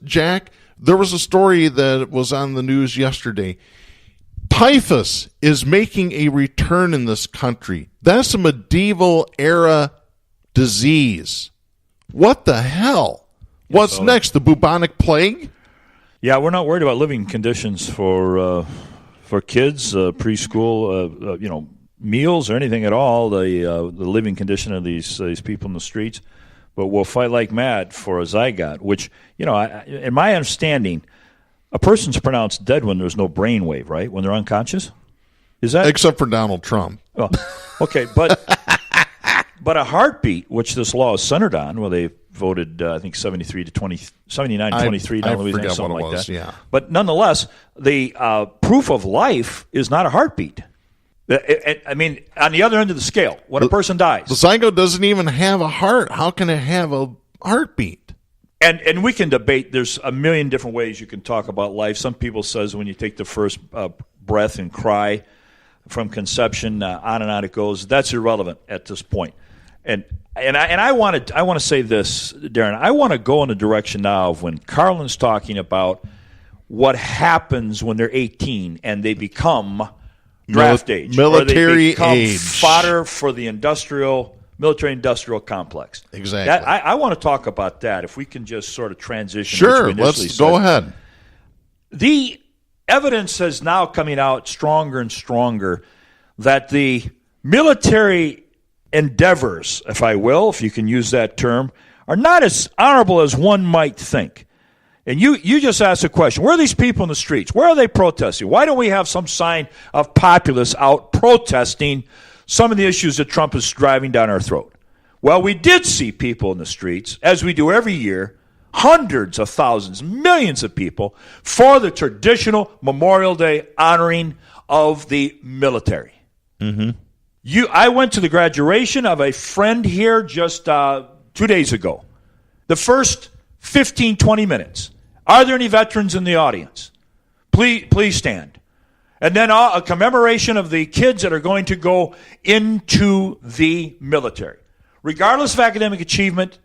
Jack? There was a story that was on the news yesterday. Typhus is making a return in this country. That's a medieval era disease. What the hell? What's next? The bubonic plague? Yeah, we're not worried about living conditions for kids, preschool, meals or anything at all. The living condition of these people in the streets, but we'll fight like mad for a zygote. Which, in my understanding, a person's pronounced dead when there's no brainwave, right? When they're unconscious, is that except for Donald Trump? Oh, okay, but a heartbeat, which this law is centered on, where they voted, I think 79-23 down Louisiana, something like that. Yeah. But nonetheless, the proof of life is not a heartbeat. I mean, on the other end of the scale, when a person dies, the zygote doesn't even have a heart. How can it have a heartbeat? And we can debate. There's a million different ways you can talk about life. Some people says when you take the first breath and cry from conception, on and on it goes. That's irrelevant at this point. And I want to say this, Darren. I want to go in the direction now of when Carlin's talking about what happens when they're 18 and they become draft age, military or they become age, fodder for the military-industrial complex. Exactly. I want to talk about that. If we can just sort of transition. Sure, let's go ahead. The evidence is now coming out stronger and stronger that the military endeavors, if you can use that term, are not as honorable as one might think. And you just asked a question. Where are these people in the streets? Where are they protesting? Why don't we have some sign of populace out protesting some of the issues that Trump is driving down our throat? Well, we did see people in the streets, as we do every year, hundreds of thousands, millions of people, for the traditional Memorial Day honoring of the military. Mm-hmm. I went to the graduation of a friend here just 2 days ago. The first 15, 20 minutes. Are there any veterans in the audience? Please stand. And then a commemoration of the kids that are going to go into the military. Regardless of academic achievement,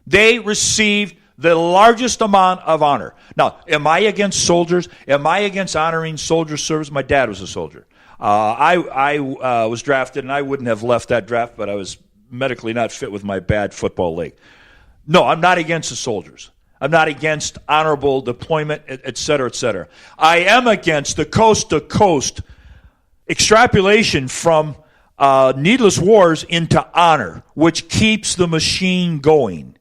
they received the largest amount of honor. Now, am I against soldiers? Am I against honoring soldier service? My dad was a soldier. I was drafted, and I wouldn't have left that draft, but I was medically not fit with my bad football leg. No, I'm not against the soldiers. I'm not against honorable deployment, et cetera, et cetera. I am against the coast-to-coast extrapolation from needless wars into honor, which keeps the machine going.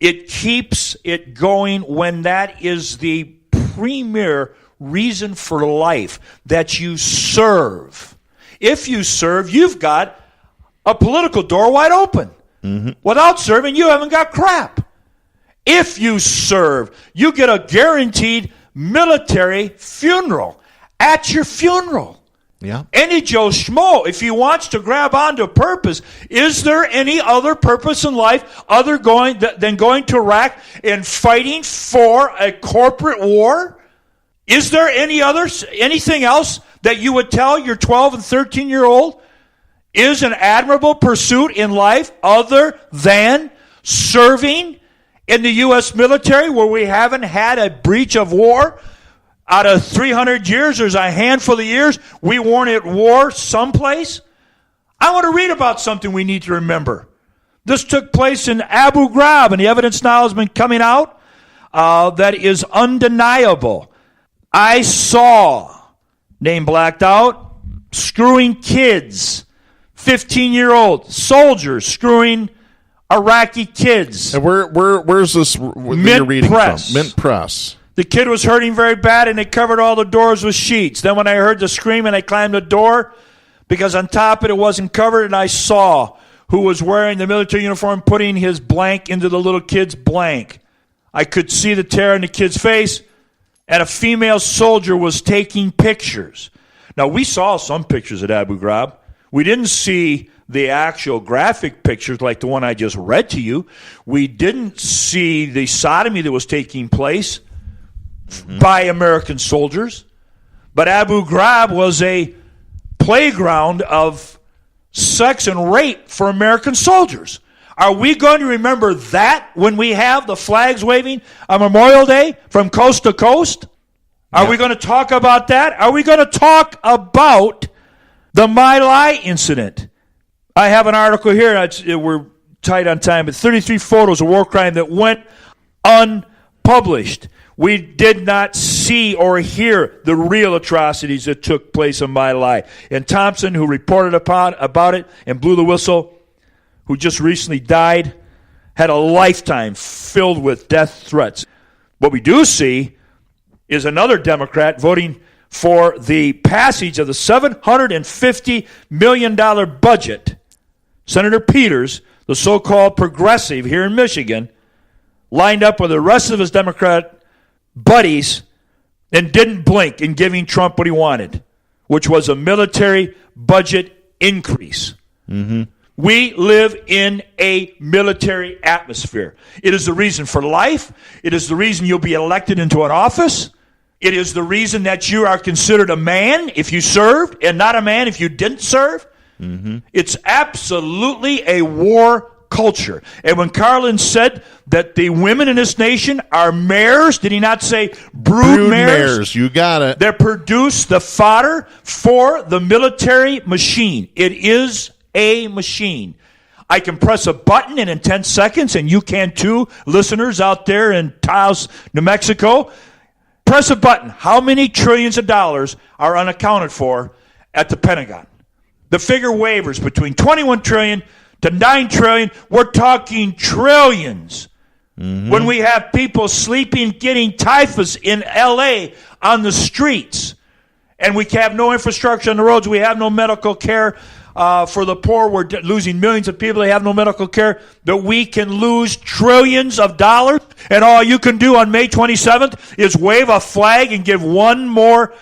It keeps it going when that is the premier reason for life, that you serve. If you serve, you've got a political door wide open. Mm-hmm. Without serving, you haven't got crap. If you serve, you get a guaranteed military funeral at your funeral. Yeah. Any Joe Schmo, if he wants to grab onto purpose, is there any other purpose in life other than going to Iraq and fighting for a corporate war? Is there anything else that you would tell your 12 and 13-year-old is an admirable pursuit in life other than serving in the U.S. military, where we haven't had a breach of war? Out of 300 years, there's a handful of years we weren't at war someplace. I want to read about something we need to remember. This took place in Abu Ghraib, and the evidence now has been coming out that is undeniable. I saw, name blacked out, screwing kids, 15-year-old soldiers screwing Iraqi kids. And where's this you're reading from? Mint Press. The kid was hurting very bad, and they covered all the doors with sheets. Then when I heard the screaming, I climbed the door because on top of it wasn't covered, and I saw who was wearing the military uniform putting his blank into the little kid's blank. I could see the terror in the kid's face, and a female soldier was taking pictures. Now, we saw some pictures at Abu Ghraib. We didn't see the actual graphic pictures like the one I just read to you. We didn't see the sodomy that was taking place by American soldiers. But Abu Ghraib was a playground of sex and rape for American soldiers. Are we going to remember that when we have the flags waving on Memorial Day from coast to coast? Are we going to talk about that? Are we going to talk about the My Lai incident? I have an article here. We're tight on time, but 33 photos of war crime that went unpublished. We did not see or hear the real atrocities that took place in My Lai. And Thompson, who reported about it and blew the whistle, who just recently died, had a lifetime filled with death threats. What we do see is another Democrat voting for the passage of the $750 million budget. Senator Peters, the so-called progressive here in Michigan, lined up with the rest of his Democrat buddies and didn't blink in giving Trump what he wanted, which was a military budget increase. Mm-hmm. We live in a military atmosphere. It is the reason for life. It is the reason you'll be elected into an office. It is the reason that you are considered a man if you served and not a man if you didn't serve. Mm-hmm. It's absolutely a war culture. And when Carlin said that the women in this nation are mares, did he not say brood mares? You got it. They produce the fodder for the military machine. It is a machine. I can press a button and in 10 seconds, and you can too, listeners out there in Taos, New Mexico, press a button. How many trillions of dollars are unaccounted for at the Pentagon? The figure wavers between 21 trillion to 9 trillion. We're talking trillions. Mm-hmm. When we have people sleeping, getting typhus in L.A. on the streets, and we have no infrastructure on the roads, we have no medical care for the poor, we're losing millions of people, they have no medical care, that we can lose trillions of dollars, and all you can do on May 27th is wave a flag and give one more.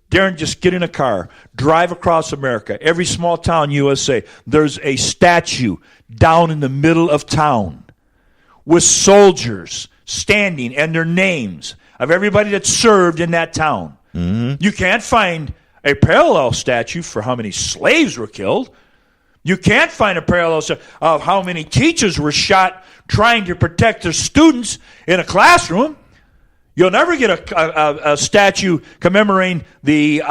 Darren, just get in a car, drive across America, every small town USA, there's a statue down in the middle of town with soldiers standing and their names of everybody that served in that town. Mm-hmm. You can't find a parallel statue for how many slaves were killed. You can't find a parallel of how many teachers were shot trying to protect their students in a classroom. You'll never get a statue commemorating the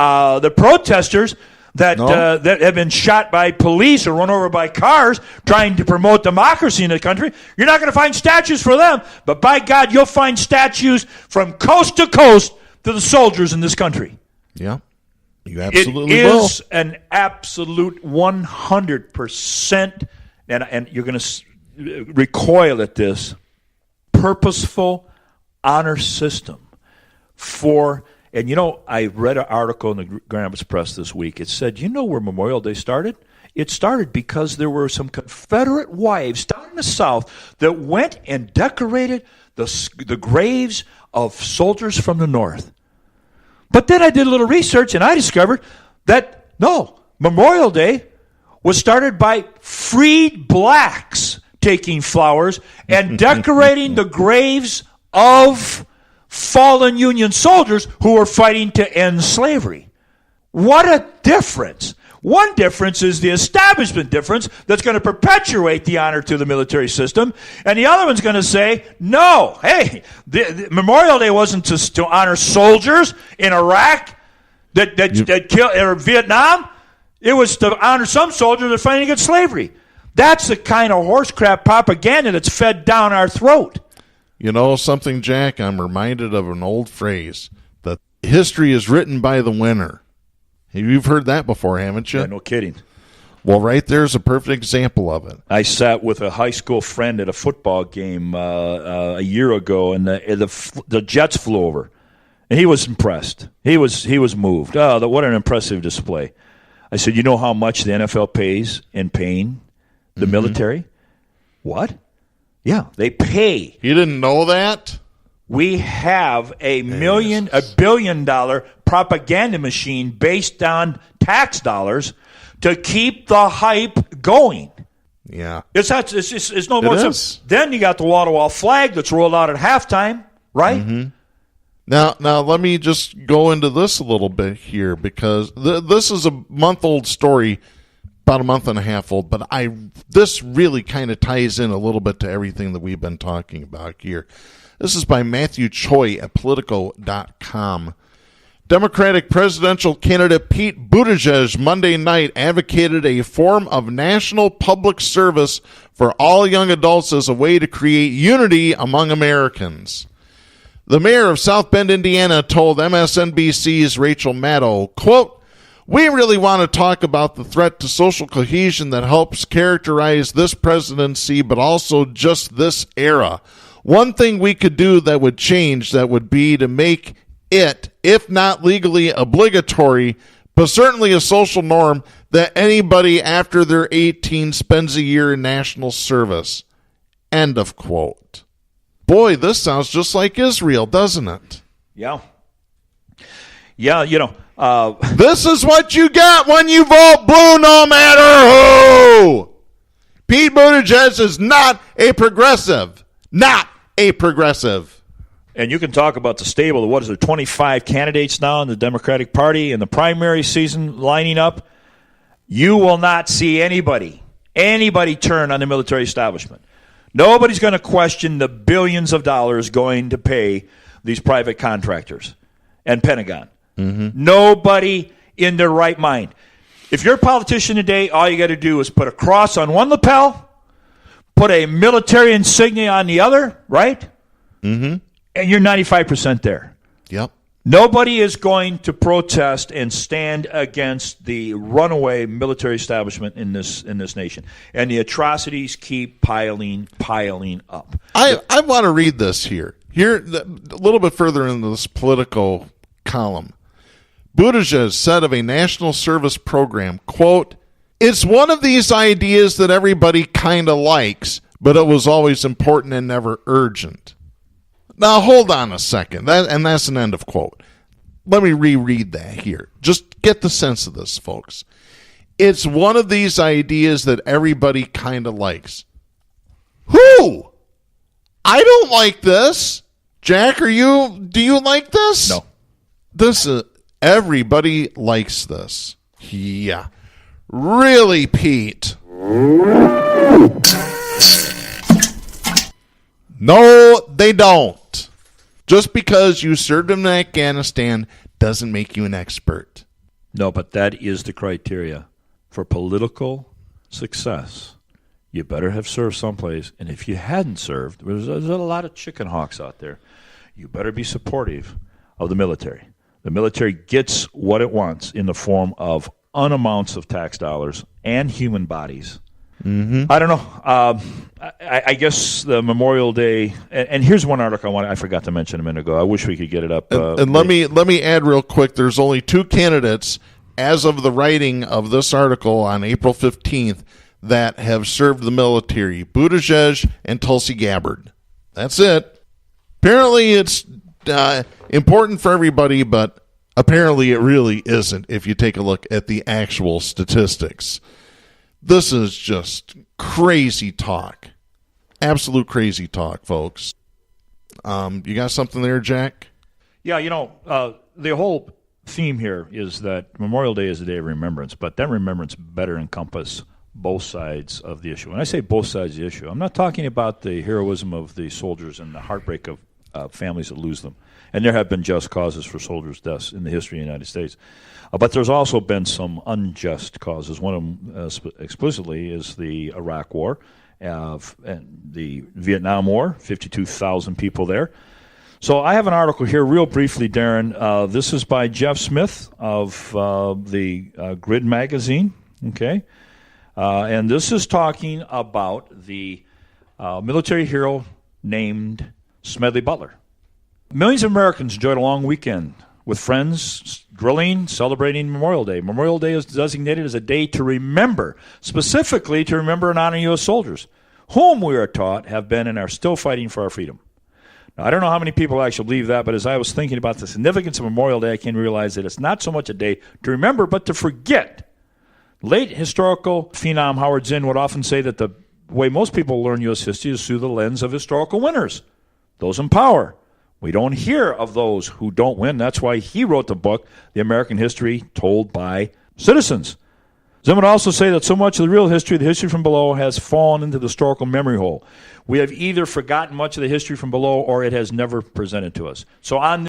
protesters that have been shot by police or run over by cars trying to promote democracy in the country. You're not going to find statues for them, but by God, you'll find statues from coast to coast to the soldiers in this country. Yeah, you absolutely will. It is an absolute 100%, and you're going to recoil at this, purposeful honor system for, and I read an article in the Grand Rapids Press this week. It said, where Memorial Day started? It started because there were some Confederate wives down in the South that went and decorated the graves of soldiers from the North. But then I did a little research and I discovered that, no, Memorial Day was started by freed blacks taking flowers and decorating the graves of fallen Union soldiers who were fighting to end slavery. What a difference. One difference is the establishment difference that's going to perpetuate the honor to the military system, and the other one's going to say, no, hey, the Memorial Day wasn't to honor soldiers in Iraq that killed, or Vietnam. It was to honor some soldiers that are fighting against slavery. That's the kind of horse crap propaganda that's fed down our throat. You know something, Jack? I'm reminded of an old phrase that history is written by the winner. You've heard that before, haven't you? Yeah, no kidding. Well, right there's a perfect example of it. I sat with a high school friend at a football game a year ago, and the Jets flew over, and he was impressed. He was moved. Oh, what an impressive display! I said, you know how much the NFL pays in paying the military? What? Yeah, they pay. You didn't know that? We have a $1 billion propaganda machine based on tax dollars to keep the hype going. Yeah. It's no more. Then you got the wall-to-wall flag that's rolled out at halftime, right? Mm-hmm. Now let me just go into this a little bit here, because this is a month-old story, about a month and a half old, but this really kind of ties in a little bit to everything that we've been talking about here. This is by Matthew Choi at Politico.com. Democratic presidential candidate Pete Buttigieg Monday night advocated a form of national public service for all young adults as a way to create unity among Americans. The mayor of South Bend, Indiana, told MSNBC's Rachel Maddow, quote, "We really want to talk about the threat to social cohesion that helps characterize this presidency, but also just this era. One thing we could do that would change that would be to make it, if not legally obligatory, but certainly a social norm, that anybody after they're 18 spends a year in national service." End of quote. Boy, this sounds just like Israel, doesn't it? Yeah. Yeah, this is what you get when you vote blue no matter who. Pete Buttigieg is not a progressive. Not a progressive. And you can talk about the stable. What is there, 25 candidates now in the Democratic Party in the primary season lining up? You will not see anybody turn on the military establishment. Nobody's going to question the billions of dollars going to pay these private contractors and Pentagon. Mm-hmm. Nobody in their right mind. If you're a politician today, all you got to do is put a cross on one lapel, put a military insignia on the other, right? Mm-hmm. And you're 95% there. Yep. Nobody is going to protest and stand against the runaway military establishment in this nation. And the atrocities keep piling up. I want to read this here. Here, a little bit further into this Politico column. Buttigieg said of a national service program, quote, "It's one of these ideas that everybody kind of likes, but it was always important and never urgent." Now, hold on a second. That's an end of quote. Let me reread that here. Just get the sense of this, folks. It's one of these ideas that everybody kind of likes. Who? I don't like this. Jack, do you like this? No. This is, everybody likes this. Yeah. Really, Pete? No, they don't. Just because you served in Afghanistan doesn't make you an expert. No, but that is the criteria for political success. You better have served someplace, and if you hadn't served, there's a lot of chicken hawks out there. You better be supportive of the military. The military gets what it wants in the form of unamounts of tax dollars and human bodies. Mm-hmm. I don't know. I guess the Memorial Day, and here's one article I forgot to mention a minute ago. I wish we could get it up. And let me add real quick. There's only two candidates as of the writing of this article on April 15th that have served the military: Buttigieg and Tulsi Gabbard. That's it. Apparently, it's important for everybody, but apparently it really isn't. If you take a look at the actual statistics. This is just crazy talk. Absolute crazy talk, folks. You got something there, Jack? Yeah, the whole theme here is that Memorial Day is a day of remembrance, but that remembrance better encompass both sides of the issue. When I say both sides of the issue, I'm not talking about the heroism of the soldiers and the heartbreak of families that lose them. And there have been just causes for soldiers' deaths in the history of the United States. But there's also been some unjust causes. One of them explicitly is the Iraq War and the Vietnam War, 52,000 people there. So I have an article here real briefly, Darren. This is by Jeff Smith of the Grid magazine, okay? And this is talking about the military hero named Smedley Butler. Millions of Americans enjoyed a long weekend with friends, grilling, celebrating Memorial Day. Memorial Day is designated as a day to remember, specifically to remember and honor U.S. soldiers, whom we are taught have been and are still fighting for our freedom. Now, I don't know how many people actually believe that, but as I was thinking about the significance of Memorial Day, I came to realize that it's not so much a day to remember, but to forget. Late historical phenom Howard Zinn would often say that the way most people learn U.S. history is through the lens of historical winners, those in power. We don't hear of those who don't win. That's why he wrote the book, The American History Told by Citizens. Some would also say that so much of the real history, the history from below, has fallen into the historical memory hole. We have either forgotten much of the history from below or it has never presented to us. So on